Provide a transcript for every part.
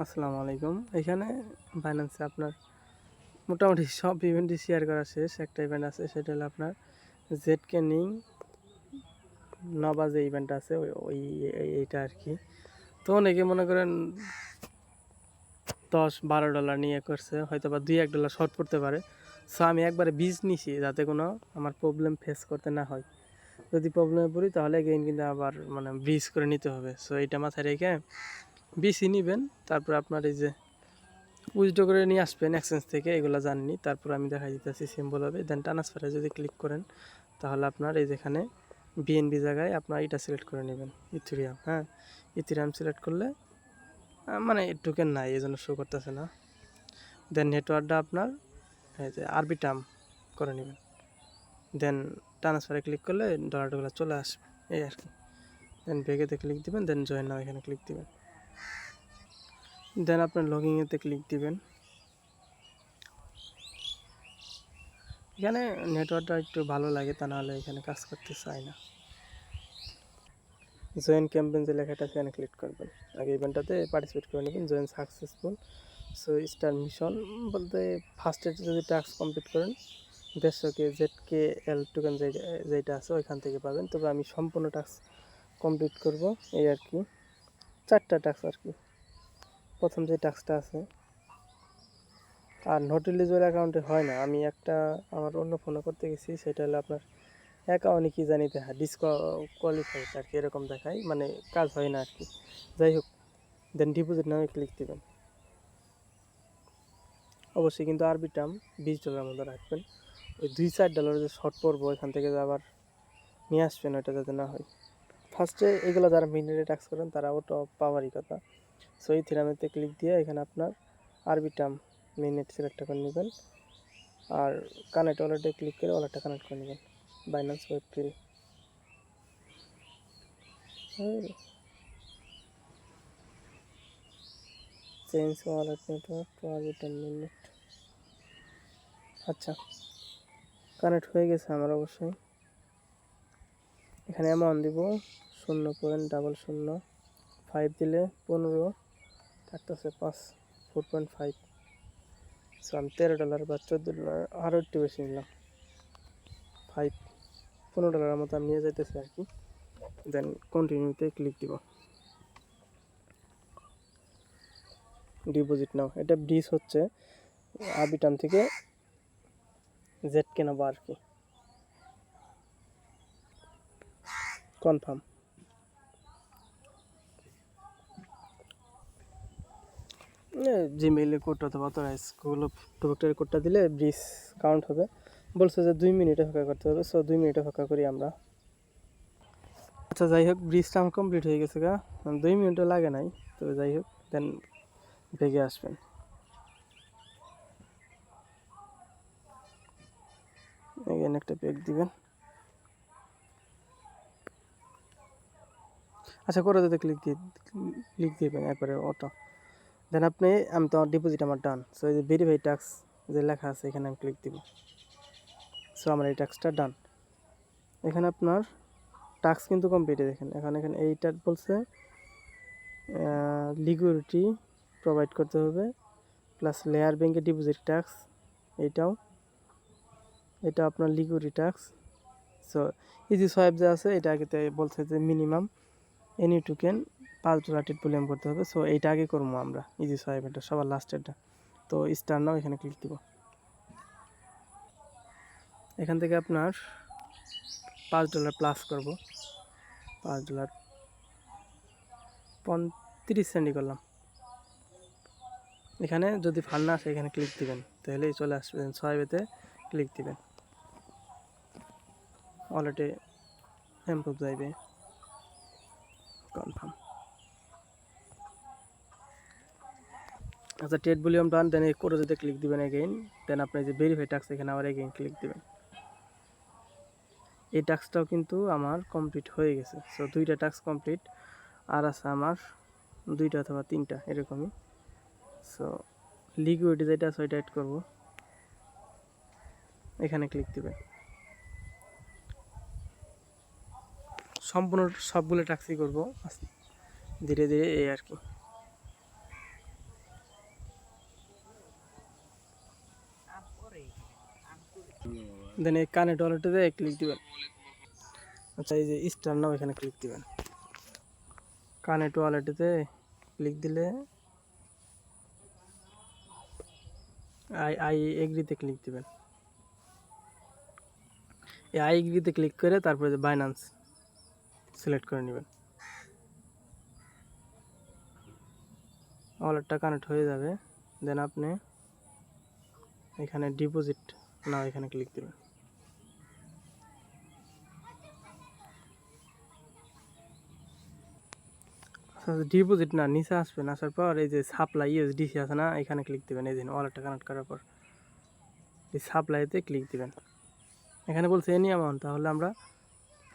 আসসালামু আলাইকুম। এখানে বাইন্যান্সে আপনার মোটামুটি সব ইভেন্টই শেয়ার করা শেষ। একটা ইভেন্ট আছে, সেটা হলো আপনার জেড নিং নবা যে ইভেন্ট আছে এইটা আর কি। তো অনেকে মনে করেন $10-12 নিয়ে করছে, হয়তো বা $2-1 শর্ট পড়তে পারে। সো আমি একবারে বীজ নিছি যাতে কোনো আমার প্রবলেম ফেস করতে না হয়। যদি প্রবলেমে পড়ি তাহলে গেইন কিন্তু আবার মানে ব্রিজ করে নিতে হবে। সো এইটা মাথায় রেখে বিসি নিবেন। তারপর আপনার এই যে উইথড্র করে নিয়ে আসবেন এক্সচেঞ্জ থেকে, এগুলো জাননি। তারপর আমি দেখাই দিতেছি সিম্পলভাবে। দেন ট্রান্সফারে যদি ক্লিক করেন তাহলে আপনার এই যেখানে বিএনবি জায়গায় আপনার এটা সিলেক্ট করে নেবেন, ইথেরিয়াম। হ্যাঁ, ইথেরিয়াম সিলেক্ট করলে মানে টোকেন নাই, এই জন্য শো করতেছে না। দেন নেটওয়ার্কটা আপনার এই যে আরবিটাম করে নেবেন। দেন ট্রান্সফারে ক্লিক করলে ডলারগুলো চলে আসবে, এই আর কি। দেন ব্যাগেতে ক্লিক দিবেন, দেন জয়েন নাও এখানে ক্লিক দিবেন। দেন আপনার লগইনেতে ক্লিক দিবেন। এখানে নেটওয়ার্কটা একটু ভালো লাগে, তা নাহলে এখানে কাজ করতে চায় না। জয়েন ক্যাম্পেইন যে লেখাটা সেখানে ক্লিক করবেন। আগে ইভেন্টটাতে পার্টিসিপেট করে নেবেন। Join successful. So star mission বলতে ফার্স্টে যদি টাস্ক কমপ্লিট করেন 150K ZKL টোকেন যেটা আছে ওইখান থেকে পাবেন। তবে আমি সম্পূর্ণ টাস্ক কমপ্লিট করব, এই আর কি। 4টা টাস্ক আর কি। প্রথম যে টাস্কটা আছে, আর নট এলিজিবল অ্যাকাউন্টে হয় না। আমি একটা আমার অন্য ফোনে করতে গেছি, সেটা হলো আপনার অ্যাকাউন্টে কি জানি দেখা ডিসকোয়ালিফাইড আর কি, এরকম দেখায়, মানে কাজ হয় না আর কি। যাই হোক, দেন ডিপোজিট নামে ক্লিক দিবেন। অবশ্যই কিন্তু আরবিটাম $20 মতো রাখবেন। ওই $2-4 যে শর্ট পড়বো এখান থেকে আবার নিয়ে আসবেন, ওইটা যাতে না হয়। ফার্স্টে এগুলো যারা মিনিটে টাক্স করেন তারা ওটা পাওয়ারই কথা। সো এই থিরামেতে ক্লিক দিয়ে এখানে আপনার আরবিটাম মিনিট সিলেক্ট করে নেবেন, আর কানেক্ট ওয়ালেটে ক্লিক করে ওয়ালেটটা কানেক্ট করে নেবেন। Binance web three. Change wallet network to Arbitrum mainnet. আচ্ছা, কানেক্ট হয়ে গেছে আমার অবশ্যই। এখানে অ্যামাউন্ট দিব 0.005 দিলে 15 থাকতেছে 4.5। সো আমি $13 বা $14 আরও একটু বেশি নিলাম, 15 ডলারের মতো আমি নিয়ে যাইতেছি আর কি। দেন কন্টিনিউতে ক্লিক দিব। ডিপোজিট নাও, এটা ব্রিজ হচ্ছে আরবিটাম থেকে জেডকে নেবো আর কি। কনফার্ম। জিমেইলে কোড অথবা অথরাইজ গুগল প্রোডাক্টের কোডটা দিলে ব্রিজ কাউন্ট হবে। বলছে যে 2 মিনিটে ফাঁকা করতে হবে। সো 2 মিনিটে ফাঁকা করি আমরা। আচ্ছা, যাই হোক, ব্রিজটা আমার কমপ্লিট হয়ে গেছে গা। 2 মিনিটও লাগে নাই, তবে যাই হোক। দেন বেগে আসবেন। এখানে একটা পেক দিবেন। আচ্ছা, করে দিতে ক্লিক দিবেন একবারে অটো। দেন আমি তো ডিপোজিট আমার ডান। সো এই যে ভেরিফাই টাস্ক যে লেখা আছে এখানে আমি ক্লিক দিব। সো আমার এই টাস্কটা ডান। এখানে আপনার টাস্ক কিন্তু কমপ্লিট। দেখেন এখানে এইটা বলছে লিকুইডিটি প্রোভাইড করতে হবে, প্লাস লেয়ার ব্যাংকের ডিপোজিট টাস্ক। এটা আপনার liquidity task. So easy swipe যে আছে এটা আগে বলছে যে মিনিমাম এনি টোকেন $5 টিট ভলিউম করতে হবে। সো এইটা আগে করবো আমরা, ইজি সোয়াইপ, এটা সবার লাস্টেরটা। তো স্টার নাও এখানে ক্লিক দিব। এখান থেকে আপনার $5 প্লাস করব। $5.35 করলাম। এখানে যদি ফান্ড না আসে এখানে ক্লিক দিবেন, তাহলেই চলে আসবেন। সোয়াইপেতে ক্লিক দিবেন, ওয়ালেটে এমপ্রুভ যাইবে। কনফার্ম। আচ্ছা, টেট ভলিউম ডান। দেন এই করে যদি ক্লিক দিবেন এগেইন। দেন আপনি যে ভেরিফাই টাস্ক এখানে আবার এগেইন ক্লিক দিবেন। এই টাস্কটাও কিন্তু আমার কমপ্লিট হয়ে গেছে। সো 2টা টাস্ক কমপ্লিট, আর আছে আমার 2টা অথবা 3টা এরকমই। সো লিকুইডিটি যেটা আছে ওইটা অ্যাড করবো, এখানে ক্লিক দিবেন। সম্পূর্ণ সবগুলো টাস্কই করবো ধীরে ধীরে, এই আর কি। দেন এই কানেক্ট ওয়ালেটে ক্লিক দিবেন। আচ্ছা, এই যে স্টার নাও এখানে ক্লিক দিবেন। কানেক্ট ওয়ালেটেতে ক্লিক দিলে আই এগ্রিতে ক্লিক দিবেন। এই আই এগ্রিতে ক্লিক করে তারপরে যে বাইন্যান্স সিলেক্ট করে নেবেন। ওয়ালেটটা কানেক্ট হয়ে যাবে। দেন আপনি এখানে ডিপোজিট নাও এখানে ক্লিক দিবেন। ডিপোজিট না, নিচে আসবেন। আসার পর এই যে সাপ্লাই ইউএসডিসি আছে না, এখানে ক্লিক দিবেন। এই দিন ওয়ালেটটা কানেক্ট করার পর এই সাপ্লাইতে ক্লিক দিবেন। এখানে বলছে এনি অ্যামাউন্ট, তাহলে আমরা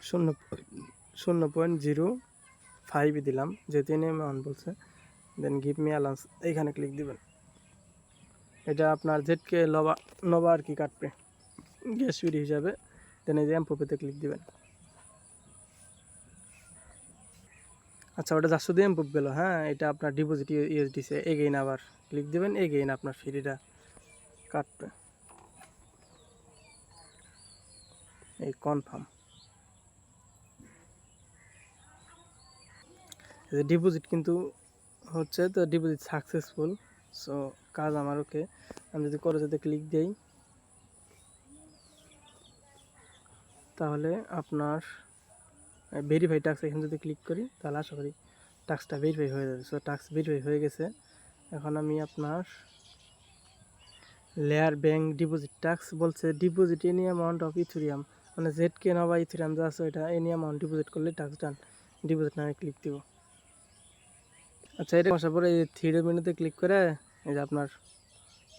0.05 দিলাম, যেহেতু এনি অ্যামাউন্ট বলছে। দেন গিভ মি অ্যালাউন্স এখানে ক্লিক দিবেন। এটা আপনার জেডকে নবা আর কি কাটবে গ্যাস ফ্রি হিসাবে। দেন এই যে এমপোপেতে ক্লিক দিবেন। আচ্ছা, ওটা যা শুধু এমপোপ গেল। হ্যাঁ, এটা আপনার ডিপোজিট ইউএসডিসি। এগেইন আবার ক্লিক দিবেন, এগেইন আপনার ফ্রিটা কাটবে। এই কনফার্ম ডিপোজিট কিন্তু হচ্ছে, তো ডিপোজিট সাকসেসফুল। সো কাজ আমার ওকে। আমি যদি করে যেতে ক্লিক দিই, তাহলে আপনার ভেরিফাই টাস্ক এখানে যদি ক্লিক করি, তাহলে আশা করি টাস্কটা ভেরিফাই হয়ে যাবে। সো টাস্ক ভেরিফাই হয়ে গেছে। এখন আমি আপনার লেয়ার ব্যাঙ্ক ডিপোজিট টাস্ক বলছে deposit any amount of Ethereum, মানে জেডকে না বা ইথেরিয়াম যা আছে এটা এনি অ্যামাউন্ট ডিপোজিট করলে টাস্ক ডান। ডিপোজিট নামে ক্লিক দিব। আচ্ছা, এটা আসার পরে এই 3 মিনিটে ক্লিক করে এই যে আপনার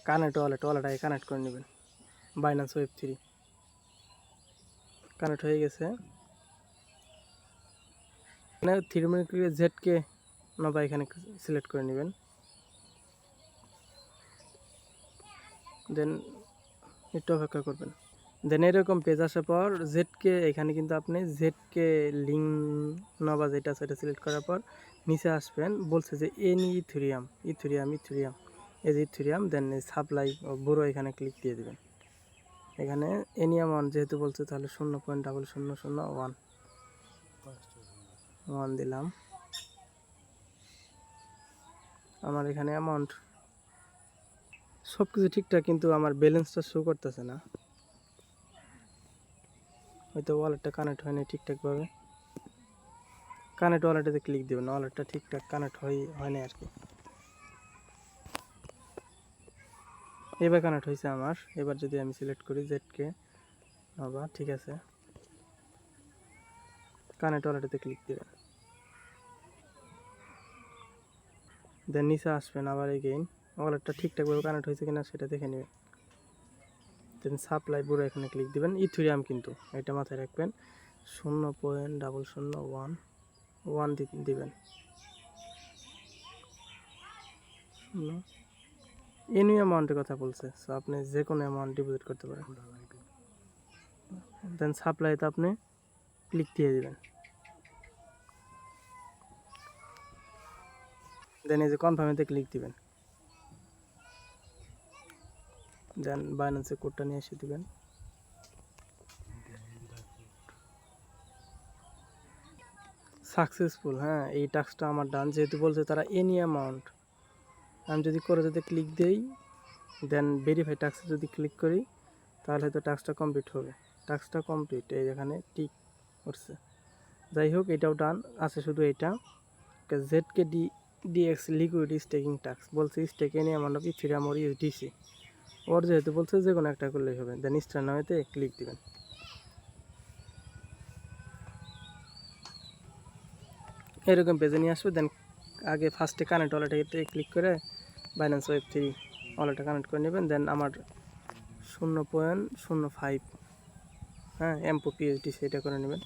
কানেক্ট ওয়ালেটটাকে কানেক্ট করে নেবেন। বাইন্যান্স ওয়েব3 কানেক্ট হয়ে গেছে। এখানে 3 মিনিট ক্লিক জেডকে না বা এখানে সিলেক্ট করে নেবেন। দেন একটু অপেক্ষা করবেন। দেন এরকম পেজ আসার পর জেডকে এখানে কিন্তু আপনি জেডকে লিঙ্ক নবা যেটা সেটা সিলেক্ট করার পর নিচে আসবেন। বলছে যে এনি ইথেরিয়াম এই যে ইথেরিয়াম। দেন সাপ্লাই বড়ো এখানে ক্লিক দিয়ে দেবেন। এখানে এনি অ্যামাউন্ট যেহেতু বলছে, তাহলে 0.0001 দিলাম। আমার এখানে অ্যামাউন্ট সব কিছু ঠিকঠাক, কিন্তু আমার ব্যালেন্সটা শো করতেছে না। হয়তো ওয়ালেটটা কানেক্ট হয়নি ঠিকঠাকভাবে। কানেক্ট ওয়ালেটে ক্লিক দেবেন। ওয়ালেটটা ঠিকঠাক কানেক্ট হয় না আর কি। এবার কানেক্ট হয়েছে আমার। এবার যদি আমি সিলেক্ট করি জেডকে নবা, ঠিক আছে। কানেক্ট ওয়ালেটে ক্লিক দেবেন। দেন নিচে আসবেন আবার এগেইন। ওয়ালেটটা ঠিকঠাকভাবে কানেক্ট হয়েছে কিনা সেটা দেখে নেবেন। দেন সাপ্লাই পুরো এখানে ক্লিক দিবেন। ইথেরিয়াম কিন্তু এটা মাথায় রাখবেন, 0.0011 দিবেন। এনি অ্যামাউন্টের কথা বলছে, সো আপনি যে কোনো অ্যামাউন্ট ডিপোজিট করতে পারেন। দেন সাপ্লাইতে আপনি ক্লিক দিয়ে দিবেন। দেন এই যে কনফার্মেতে ক্লিক দিবেন। দেন বাইন্যান্সের কোডটা নিয়ে এসে দিবেন। সাকসেসফুল। হ্যাঁ, এই টাস্কটা আমার ডান, যেহেতু বলছে তারা এনি অ্যামাউন্ট। আমি যদি করে যদি ক্লিক দিই, দেন ভেরিফাই টাস্কে যদি ক্লিক করি, তাহলে হয়তো টাস্কটা কমপ্লিট হবে। টাস্কটা কমপ্লিট, এই এখানে টিক করছে। যাই হোক, এটাও ডান আছে। শুধু এটা ZK DX liquid staking task বলছে stake any amount of Ethereum or USDC. ওর যেহেতু বলছে যে কোনো একটা করলেই হবে। দেন স্টার নামেতে ক্লিক দিবেন। এরকম পেজে নিয়ে আসবে। দেন আগে ফার্স্টে কানেক্ট ওয়ালেটে ক্লিক করে বাইন্যান্স ওয়েব3 ওয়ালেটটা কানেক্ট করে নেবেন। দেন আমার 0.05 হ্যাঁ এমপো পিএইচডি সেটা করে নেবেন।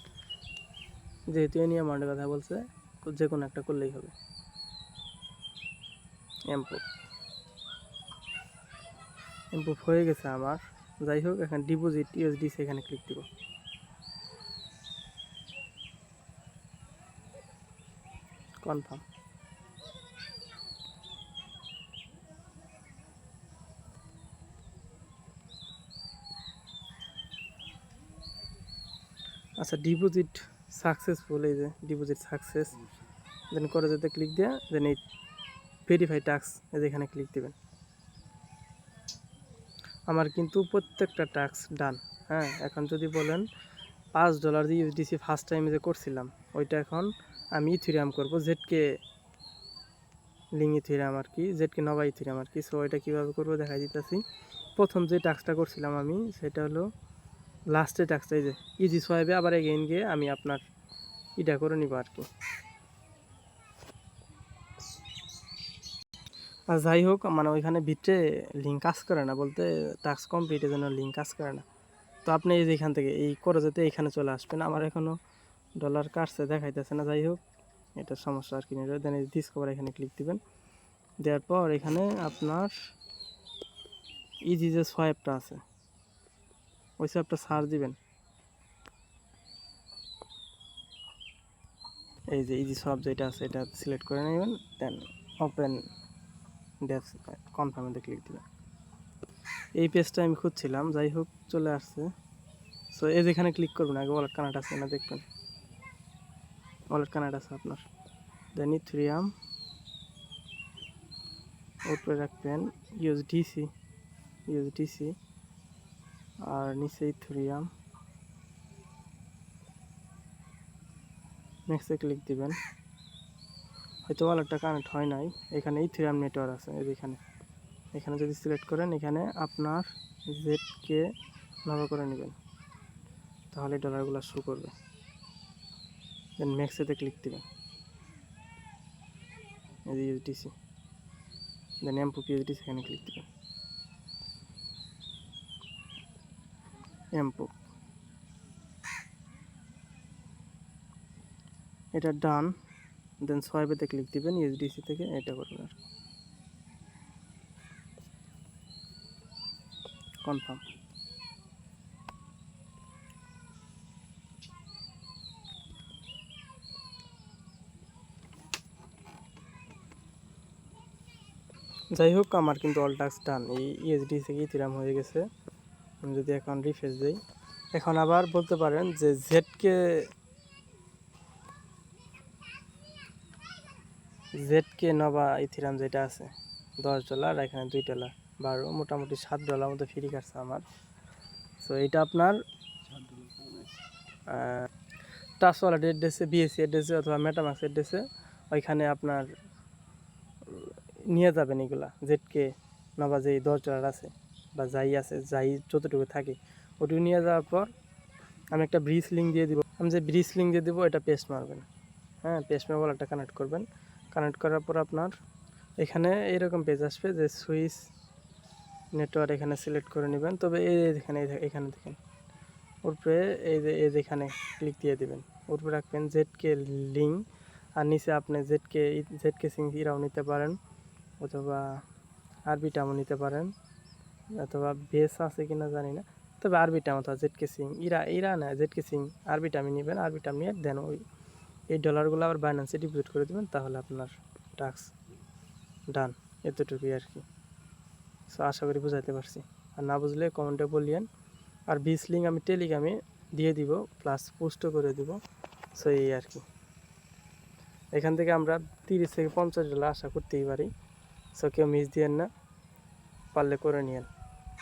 যেহেতু এনি অ্যামাউন্টের কথা বলছে, যে কোনো একটা করলেই হবে। এমপো হয়ে গেছে আমার। যাই হোক, এখানে ডিপোজিট ইউএসডিসি এখানে ক্লিক দিব। কনফার্ম। আচ্ছা, ডিপোজিট সাকসেসফুল, এই যে ডিপোজিট সাকসেস, দেন করে যেতে ক্লিক দিয়ে দেন এই ভেরিফাই টাস্ক এই যে এখানে ক্লিক দেবেন। আমার কিন্তু প্রত্যেকটা টাস্ক ডান। হ্যাঁ, এখন যদি বলেন $5 যে ইউএসডিসি ফার্স্ট টাইম যে করছিলাম ওইটা এখন আমি ইথিরিয়াম করবো, জেডকে লিঙ্ক ইথিরিয়াম আর কি, জেডকে নবা ইথিরিয়াম আর কি। সো এটা কীভাবে করবো দেখাই দিতেছি। প্রথম যে টাস্কটা করছিলাম আমি সেটা হলো লাস্টের টাস্কটা, এই যে ইজি সোয়াইপে আবার এগেইন গিয়ে আমি আপনার এটা করে নিব আর কি। আর যাই হোক, মানে ওইখানে ভিতরে লিঙ্ক কাজ করে না, বলতে টাস্ক কমপ্লিটের জন্য লিঙ্ক কাজ করে না। তো আপনি এই যে এখান থেকে এই করে যেতে এখানে চলে আসবেন। আমার এখনও ডলার কাটছে দেখাইতেছে না, যাই হোক এটা সমস্যা আর কি। দেন এই ডিসকভার এখানে ক্লিক দিবেন, দেওয়ার পর এখানে আপনার ইজি যে সোয়াইপটা আছে ওই সোয়াইপটা সার্চ দিবেন। এই যে ইজি সোয়াইপ যেটা আছে এটা সিলেক্ট করে নেবেন, দেন ওপেন ডেপস কনফার্মে ক্লিক দিবেন। এই পেজটা আমি খুঁজছিলাম, যাই হোক চলে আসছে। সো এই যেখানে ক্লিক করবেন, আগে ওয়ালেট কানেক্ট আছে না দেখবেন, ওয়ালেট কানেক্ট আছে আপনার। দেন ইথিরিয়াম উপরে রাখবেন ইউএসডিসি আর নিচে ইথিরিয়াম, নেক্সটে ক্লিক দিবেন। হয়তো ওয়ালেটটা কানেক্ট হয় নাই, এখানে ইথিরিয়াম নেটওয়ার্ক আছে এই যেখানে, এখানে যদি সিলেক্ট করেন এখানে আপনার জেডকে নভা করে নেবেন, তাহলে ডলারগুলো শো করবে। দেন নেক্সটে ক্লিক দিবেন, এই যে ইউএসডিসি, দেন এমপুক ইউএসডিসি এখানে ক্লিক দিবেন, এমপুক এটা ডান। দেন সোয়াইপেতে ক্লিক দিবেন, ইউএসডিসি থেকে এটা করবেন আর কনফার্ম। যাই হোক, আমার কিন্তু অল টাস্ক ডান, এই ইউএসডিসি থেকে ইথিরিয়াম হয়ে গেছে। আমি যদি এখন রিফ্রেশ দিই, এখন আবার বলতে পারেন যে জেডকে নবা ইথিরিয়াম যেটা আছে $10, এখানে $2, 12, মোটামুটি $7 মতো ফ্রি কাটছে আমার। সো এটা আপনার ট্রাস্ট ওয়ালেট অ্যাড্রেসে, বিএসসি অ্যাড্রেসে অথবা মেটামাক্স অ্যাড্রেসে ওইখানে আপনার নিয়ে যাবেন এগুলা, জেডকে নবা যেই $10 আছে বা যাই আছে, যাই যতটুকু থাকে ওটুকু নিয়ে যাওয়ার পর আমি একটা ব্রিজ লিঙ্ক দিয়ে দিব। আমি যে ব্রিজ লিঙ্ক দিয়ে দেবো এটা পেস্ট মারবেন। হ্যাঁ, পেস্ট মেরে ওয়ালেটটা কানেক্ট করবেন। কানেক্ট করার পর আপনার এখানে এরকম পেজ আসবে যে সুইচ নেটওয়ার্ক, এখানে সিলেক্ট করে নেবেন। তবে এখানে দেখেন উপরে এই যে এখানে ক্লিক দিয়ে দিবেন, উপরে রাখবেন জেডকে লিঙ্ক, আর নিচে আপনি জেডকে সিং ইরাও নিতে পারেন, অথবা আরবিটামও নিতে পারেন, অথবা বেস আছে কিনা জানি না, তবে আরবিটাম অথবা জেডকে সিং ইরা না, জেডকে সিং আরবিটামই নেবেন। আরবিটাম নিয়ে দেন এই ডলারগুলো আবার বাইন্যান্সে ডিপোজিট করে দেবেন, তাহলে আপনার টাস্ক ডান। এতটুকুই আর কি। সো আশা করি বুঝাইতে পারছি, আর না বুঝলে কমেন্টে বলিয়েন। আর বিস লিঙ্ক আমি টেলিগ্রামে দিয়ে দিব, প্লাস পোস্টও করে দিব। সো এই আর কি, এখান থেকে আমরা $30 থেকে $50 আশা করতেই পারি। সো কেউ মিস দিয়েন না, পারলে করে নিয়েন।